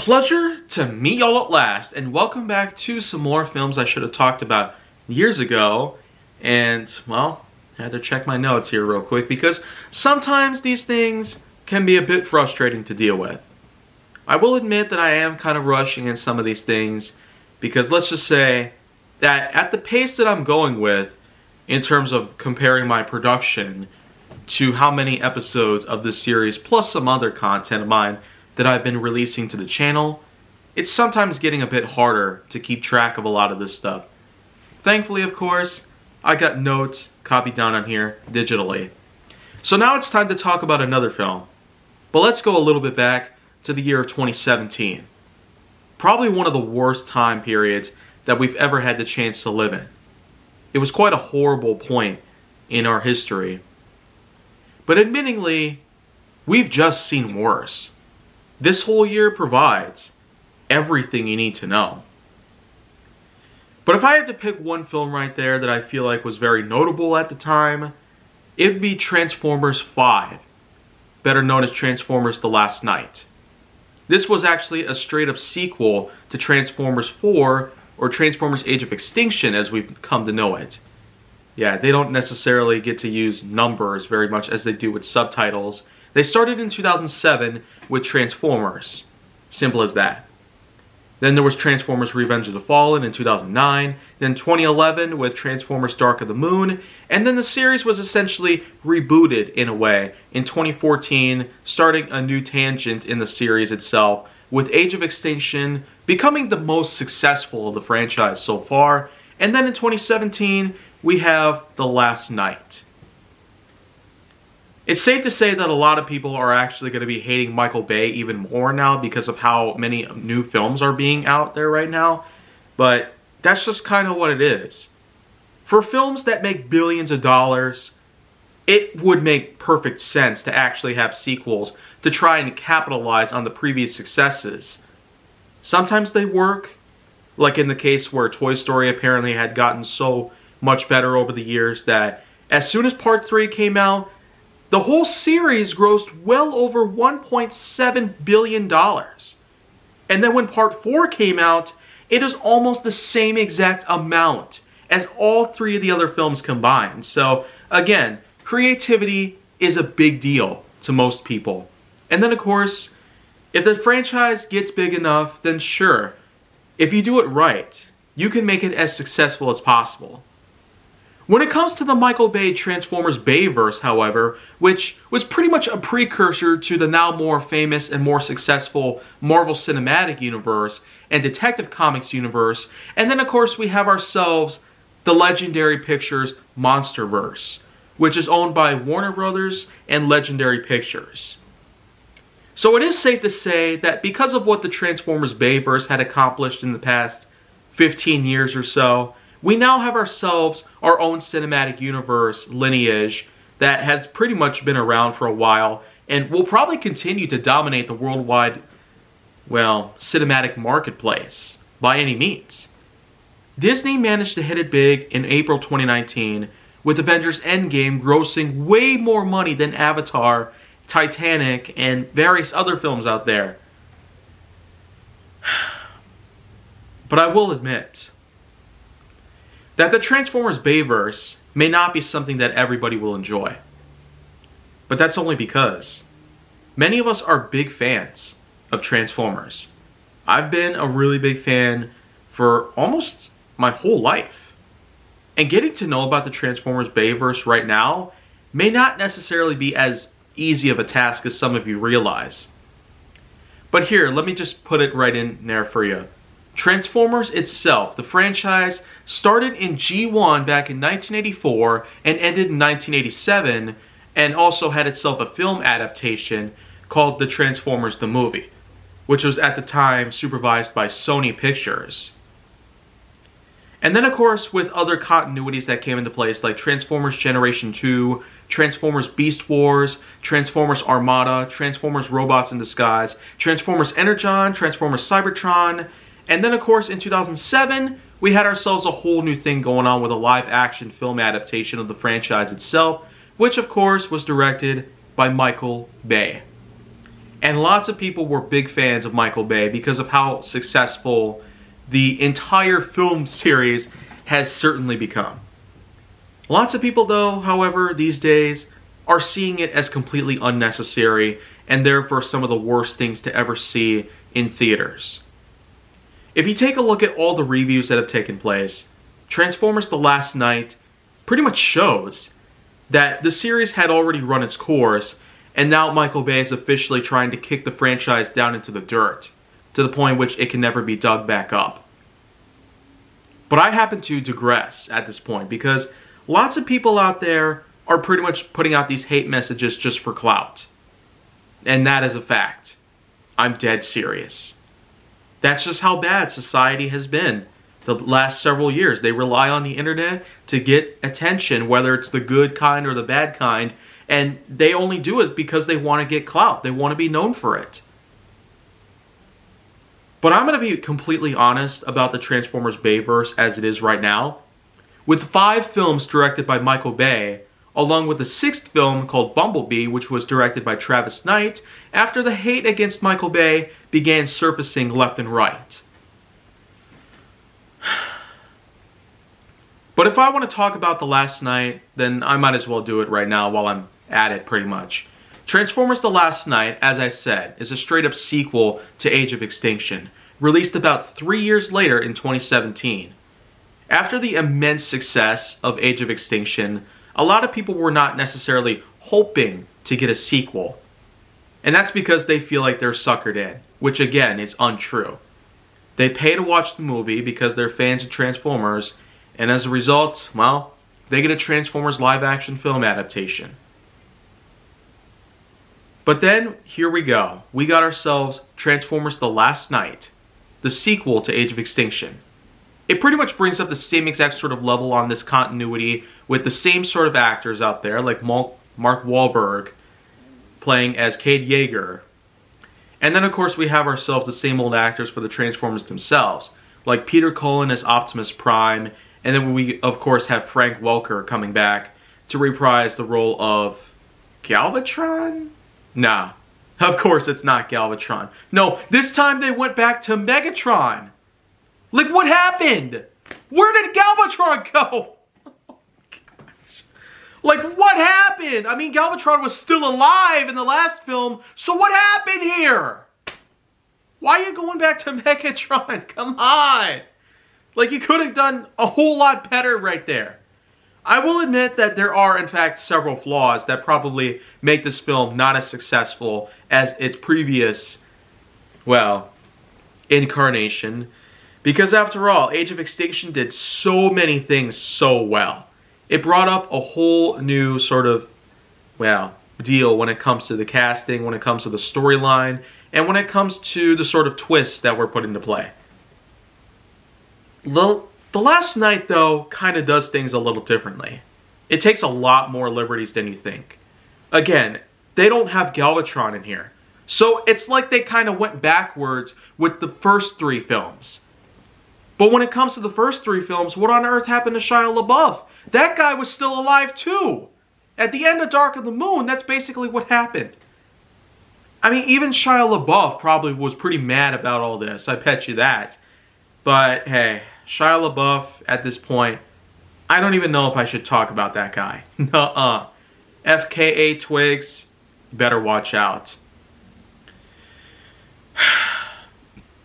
Pleasure to meet y'all at last, and welcome back to some more films I should have talked about years ago. And, well, I had to check my notes here real quick because sometimes these things can be a bit frustrating to deal with. I will admit that I am kind of rushing in some of these things because let's just say that at the pace that I'm going with in terms of comparing my production to how many episodes of this series plus some other content of mine that I've been releasing to the channel, it's sometimes getting a bit harder to keep track of a lot of this stuff. Thankfully, of course, I got notes copied down on here digitally. So now it's time to talk about another film. But let's go a little bit back to the year of 2017. Probably one of the worst time periods that we've ever had the chance to live in. It was quite a horrible point in our history. But admittingly, we've just seen worse. This whole year provides everything you need to know. But if I had to pick one film right there that I feel like was very notable at the time, it would be Transformers 5, better known as Transformers The Last Knight. This was actually a straight up sequel to Transformers 4, or Transformers Age of Extinction as we've come to know it. Yeah, they don't necessarily get to use numbers very much as they do with subtitles. They started in 2007 with Transformers. Simple as that. Then there was Transformers Revenge of the Fallen in 2009. Then 2011 with Transformers Dark of the Moon. And then the series was essentially rebooted in a way in 2014, starting a new tangent in the series itself, with Age of Extinction becoming the most successful of the franchise so far. And then in 2017, we have The Last Knight. It's safe to say that a lot of people are actually going to be hating Michael Bay even more now because of how many new films are being out there right now. But that's just kind of what it is. For films that make billions of dollars, it would make perfect sense to actually have sequels to try and capitalize on the previous successes. Sometimes they work, like in the case where Toy Story apparently had gotten so much better over the years that as soon as Part 3 came out, the whole series grossed well over $1.7 billion. And then when Part 4 came out, it is almost the same exact amount as all three of the other films combined. So, again, creativity is a big deal to most people. And then, of course, if the franchise gets big enough, then sure, if you do it right, you can make it as successful as possible. When it comes to the Michael Bay Transformers Bayverse, however, which was pretty much a precursor to the now more famous and more successful Marvel Cinematic Universe and Detective Comics universe, and then of course we have ourselves the Legendary Pictures Monsterverse, which is owned by Warner Brothers and Legendary Pictures. So it is safe to say that because of what the Transformers Bayverse had accomplished in the past 15 years or so, we now have ourselves our own cinematic universe lineage that has pretty much been around for a while and will probably continue to dominate the worldwide, well, cinematic marketplace by any means. Disney managed to hit it big in April 2019 with Avengers Endgame grossing way more money than Avatar, Titanic, and various other films out there. But I will admit that the Transformers Bayverse may not be something that everybody will enjoy. But that's only because many of us are big fans of Transformers. I've been a really big fan for almost my whole life. And getting to know about the Transformers Bayverse right now may not necessarily be as easy of a task as some of you realize. But here, let me just put it right in there for you. Transformers itself, the franchise, started in G1 back in 1984 and ended in 1987, and also had itself a film adaptation called The Transformers the Movie, which was at the time supervised by Sony Pictures. And then of course with other continuities that came into place like Transformers Generation 2, Transformers Beast Wars, Transformers Armada, Transformers Robots in Disguise, Transformers Energon, Transformers Cybertron. And then, of course, in 2007, we had ourselves a whole new thing going on with a live-action film adaptation of the franchise itself, which, of course, was directed by Michael Bay. And lots of people were big fans of Michael Bay because of how successful the entire film series has certainly become. Lots of people, though, however, these days are seeing it as completely unnecessary and therefore some of the worst things to ever see in theaters. If you take a look at all the reviews that have taken place, Transformers: The Last Knight pretty much shows that the series had already run its course, and now Michael Bay is officially trying to kick the franchise down into the dirt, to the point in which it can never be dug back up. But I happen to digress at this point, because lots of people out there are pretty much putting out these hate messages just for clout. And that is a fact. I'm dead serious. That's just how bad society has been the last several years. They rely on the internet to get attention, whether it's the good kind or the bad kind, and they only do it because they want to get clout. They want to be known for it. But I'm going to be completely honest about the Transformers Bayverse as it is right now. With 5 films directed by Michael Bay, along with the 6th film called Bumblebee, which was directed by Travis Knight, after the hate against Michael Bay began surfacing left and right. But if I want to talk about The Last Knight, then I might as well do it right now while I'm at it, pretty much. Transformers: The Last Knight, as I said, is a straight-up sequel to Age of Extinction, released about 3 years later in 2017. After the immense success of Age of Extinction, a lot of people were not necessarily hoping to get a sequel. And that's because they feel like they're suckered in, which again is untrue. They pay to watch the movie because they're fans of Transformers, and as a result, well, they get a Transformers live-action film adaptation. But then, here we go. We got ourselves Transformers: The Last Knight, the sequel to Age of Extinction. It pretty much brings up the same exact sort of level on this continuity with the same sort of actors out there, like Mark Wahlberg playing as Cade Yeager. And then, of course, we have ourselves the same old actors for the Transformers themselves, like Peter Cullen as Optimus Prime, and then we, of course, have Frank Welker coming back to reprise the role of Galvatron? Nah, of course it's not Galvatron. No, this time they went back to Megatron. Like, what happened? Where did Galvatron go? Oh, gosh. Like, what happened? I mean, Galvatron was still alive in the last film, so what happened here? Why are you going back to Megatron? Come on. Like, you could have done a whole lot better right there. I will admit that there are, in fact, several flaws that probably make this film not as successful as its previous, well, incarnation. Because after all, Age of Extinction did so many things so well. It brought up a whole new sort of, well, deal when it comes to the casting, when it comes to the storyline, and when it comes to the sort of twists that were put into play. The Last Knight, though, kind of does things a little differently. It takes a lot more liberties than you think. Again, they don't have Galvatron in here. So it's like they kind of went backwards with the first 3 films. But when it comes to the first 3 films, what on earth happened to Shia LaBeouf? That guy was still alive too. At the end of Dark of the Moon, that's basically what happened. I mean, even Shia LaBeouf probably was pretty mad about all this. I bet you that. But hey, Shia LaBeouf, at this point, I don't even know if I should talk about that guy. Nuh-uh. FKA Twigs, better watch out.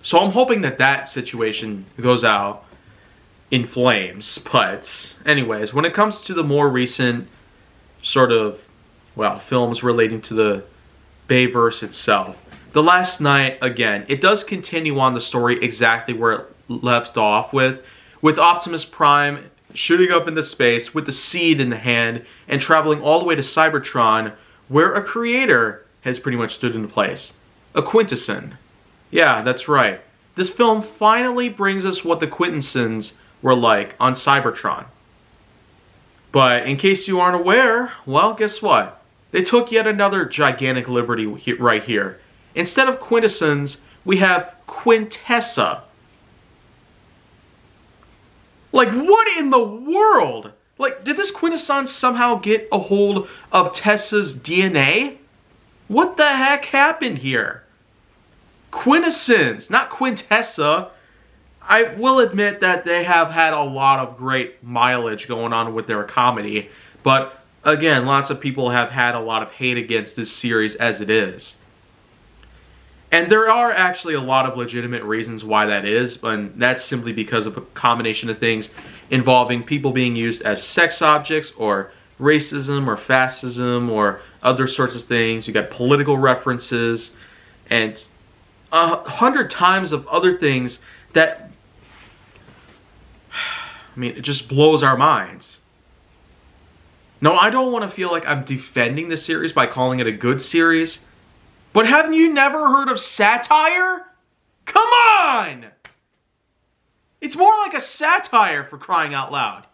So I'm hoping that that situation goes out in flames. But anyways, when it comes to the more recent sort of, well, films relating to the Bayverse itself, The Last Knight, again, it does continue on the story exactly where it left off with Optimus Prime shooting up into space with the seed in the hand and traveling all the way to Cybertron, where a creator has pretty much stood into place. A Quintesson. Yeah, that's right. This film finally brings us what the Quintessons were like on Cybertron. But in case you aren't aware, well, guess what? They took yet another gigantic liberty right here. Instead of Quintessons, we have Quintessa. Like, what in the world? Like, did this Quintesson somehow get a hold of Tessa's DNA? What the heck happened here? Quintessence, not Quintessa. I will admit that they have had a lot of great mileage going on with their comedy, but again, lots of people have had a lot of hate against this series as it is. And there are actually a lot of legitimate reasons why that is, and that's simply because of a combination of things involving people being used as sex objects, or racism, or fascism, or other sorts of things. You got political references, and 100 times of other things that, I mean, it just blows our minds. No, I don't want to feel like I'm defending the series by calling it a good series, but haven't you never heard of satire? Come on! It's more like a satire, for crying out loud.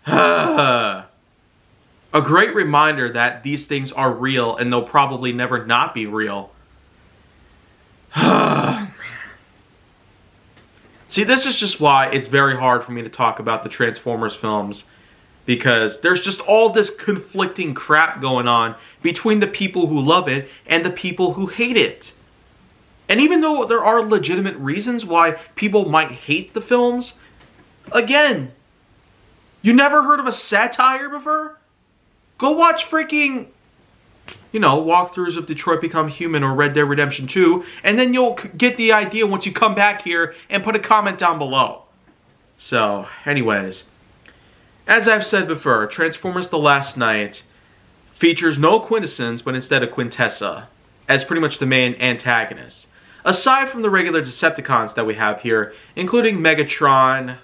A great reminder that these things are real and they'll probably never not be real. See, this is just why it's very hard for me to talk about the Transformers films, because there's just all this conflicting crap going on between the people who love it and the people who hate it. And even though there are legitimate reasons why people might hate the films, again, you never heard of a satire before? Go watch freaking, you know, walkthroughs of Detroit Become Human or Red Dead Redemption 2, and then you'll get the idea once you come back here and put a comment down below. So, anyways, as I've said before, Transformers The Last Knight features no Quintessence, but instead a Quintessa, as pretty much the main antagonist. Aside from the regular Decepticons that we have here, including Megatron,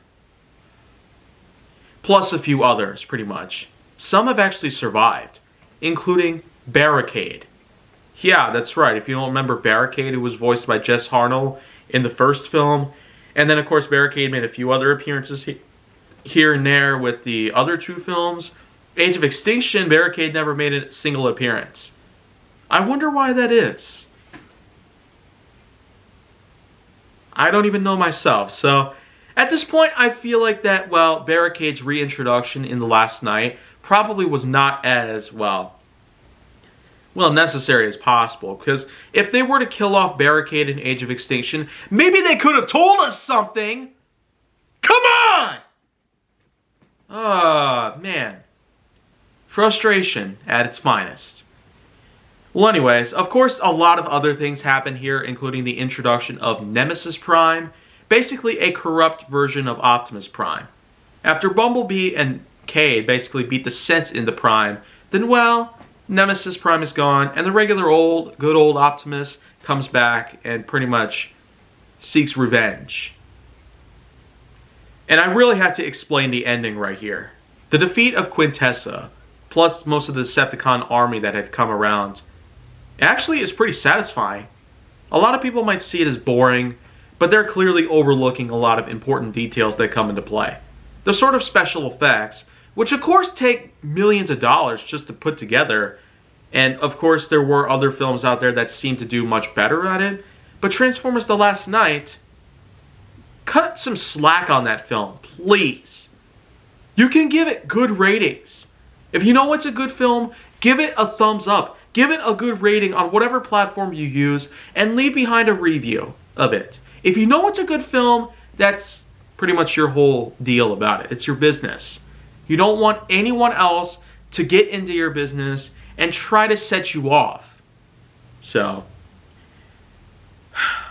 plus a few others, pretty much. Some have actually survived, including Barricade. Yeah, that's right. If you don't remember Barricade, who was voiced by Jess Harnell in the first film. And then, of course, Barricade made a few other appearances here and there with the other two films. Age of Extinction, Barricade never made a single appearance. I wonder why that is. I don't even know myself. So, at this point, I feel like that, well, Barricade's reintroduction in The Last Knight probably was not as, well, necessary as possible. Because if they were to kill off Barricade in Age of Extinction, maybe they could have told us something. Come on! Ah, man. Frustration at its finest. Well, anyways, of course, a lot of other things happen here, including the introduction of Nemesis Prime, basically a corrupt version of Optimus Prime. After Bumblebee and Cade basically beat the sense into Prime, then, well, Nemesis Prime is gone, and the regular good old Optimus comes back and pretty much seeks revenge. And I really have to explain the ending right here. The defeat of Quintessa, plus most of the Decepticon army that had come around, actually is pretty satisfying. A lot of people might see it as boring, but they're clearly overlooking a lot of important details that come into play. The sort of special effects, which of course take millions of dollars just to put together, and of course there were other films out there that seem to do much better at it, but Transformers The Last Knight, cut some slack on that film, please. You can give it good ratings. If you know it's a good film, give it a thumbs up. Give it a good rating on whatever platform you use, and leave behind a review of it. If you know it's a good film, that's pretty much your whole deal about it. It's your business. You don't want anyone else to get into your business and try to set you off. So,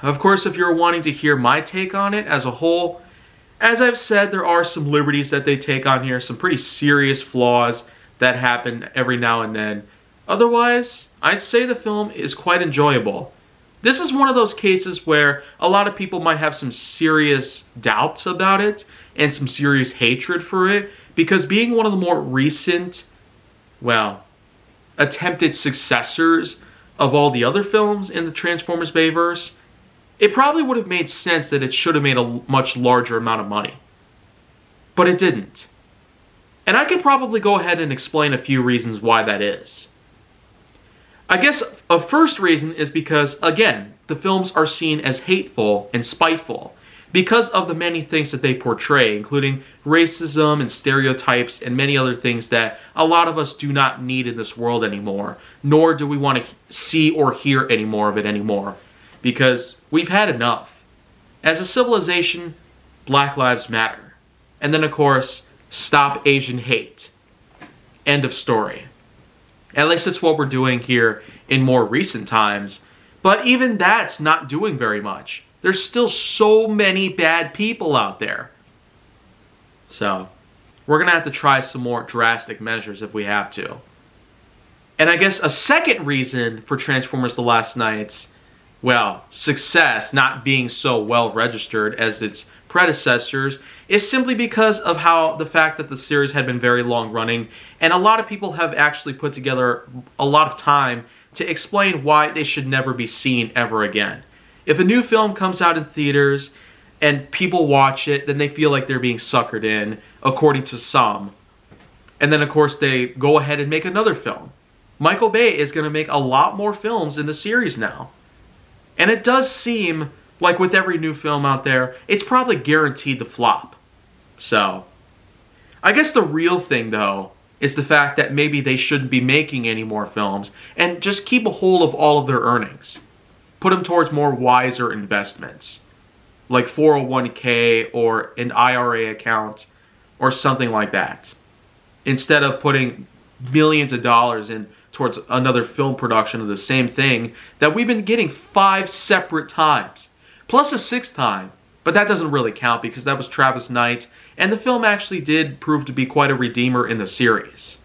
of course, if you're wanting to hear my take on it as a whole, as I've said, there are some liberties that they take on here, some pretty serious flaws that happen every now and then. Otherwise, I'd say the film is quite enjoyable. This is one of those cases where a lot of people might have some serious doubts about it and some serious hatred for it, because being one of the more recent, well, attempted successors of all the other films in the Transformers Bayverse, it probably would have made sense that it should have made a much larger amount of money. But it didn't. And I can probably go ahead and explain a few reasons why that is. I guess a first reason is because, again, the films are seen as hateful and spiteful. because of the many things that they portray, including racism and stereotypes and many other things that a lot of us do not need in this world anymore, nor do we want to see or hear any more of it anymore, because we've had enough. As a civilization, Black Lives Matter. And then, of course, stop Asian hate. End of story. At least that's what we're doing here in more recent times. But even that's not doing very much. There's still so many bad people out there. So, we're going to have to try some more drastic measures if we have to. And I guess a second reason for Transformers: The Last Knights, well, success not being so well registered as its predecessors, is simply because of how the fact that the series had been very long running, and a lot of people have actually put together a lot of time to explain why they should never be seen ever again. If a new film comes out in theaters and people watch it, then they feel like they're being suckered in, according to some. And then, of course, they go ahead and make another film. Michael Bay is going to make a lot more films in the series now. And it does seem like with every new film out there, it's probably guaranteed to flop. So, I guess the real thing, though, is the fact that maybe they shouldn't be making any more films and just keep a hold of all of their earnings. Put them towards more wiser investments, like 401k or an IRA account or something like that, instead of putting millions of dollars in towards another film production of the same thing that we've been getting 5 separate times, plus a 6th time. But that doesn't really count because that was Travis Knight, and the film actually did prove to be quite a redeemer in the series.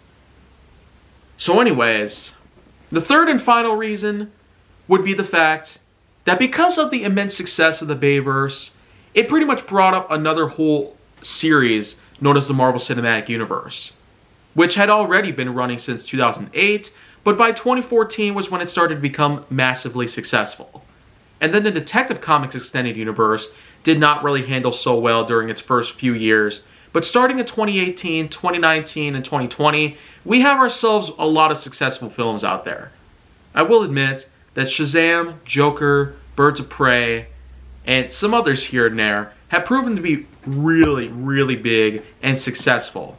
So anyways, the third and final reason would be the fact that because of the immense success of the Bayverse, it pretty much brought up another whole series known as the Marvel Cinematic Universe, which had already been running since 2008, but by 2014 was when it started to become massively successful. And then the Detective Comics Extended Universe did not really handle so well during its first few years, but starting in 2018, 2019, and 2020, we have ourselves a lot of successful films out there. I will admit that Shazam, Joker, Birds of Prey, and some others here and there have proven to be really, really big and successful.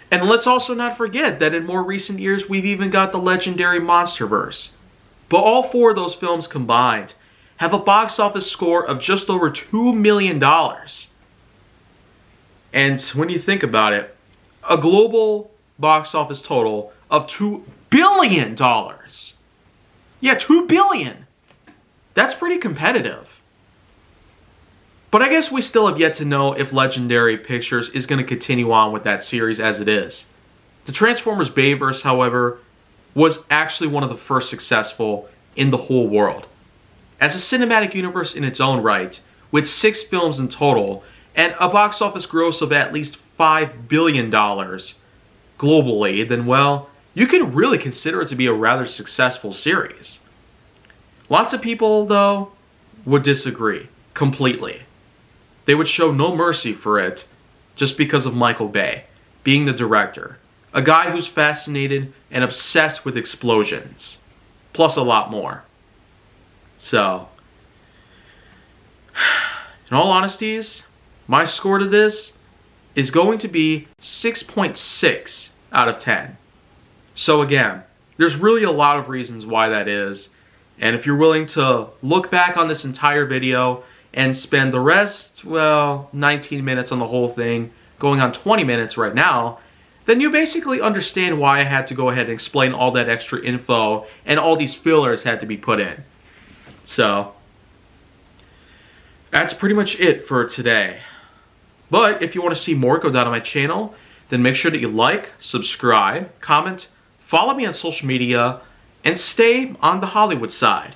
And let's also not forget that in more recent years, we've even got the legendary Monsterverse. But all 4 of those films combined have a box office score of just over $2 million. And when you think about it, a global box office total of $2 billion. Yeah, $2 billion. That's pretty competitive. But I guess we still have yet to know if Legendary Pictures is going to continue on with that series as it is. The Transformers Bayverse, however, was actually one of the first successful in the whole world. As a cinematic universe in its own right, with 6 films in total, and a box office gross of at least $5 billion globally, then well, you can really consider it to be a rather successful series. Lots of people, though, would disagree completely. They would show no mercy for it just because of Michael Bay being the director, a guy who's fascinated and obsessed with explosions, plus a lot more. So, in all honesties, my score to this is going to be 6.6 out of 10. So again, there's really a lot of reasons why that is, and if you're willing to look back on this entire video and spend the rest, well, 19 minutes on the whole thing, going on 20 minutes right now, then you basically understand why I had to go ahead and explain all that extra info and all these fillers had to be put in. So, that's pretty much it for today. But if you want to see more go down on my channel, then make sure that you like, subscribe, comment, follow me on social media, and stay on the Hollywood side.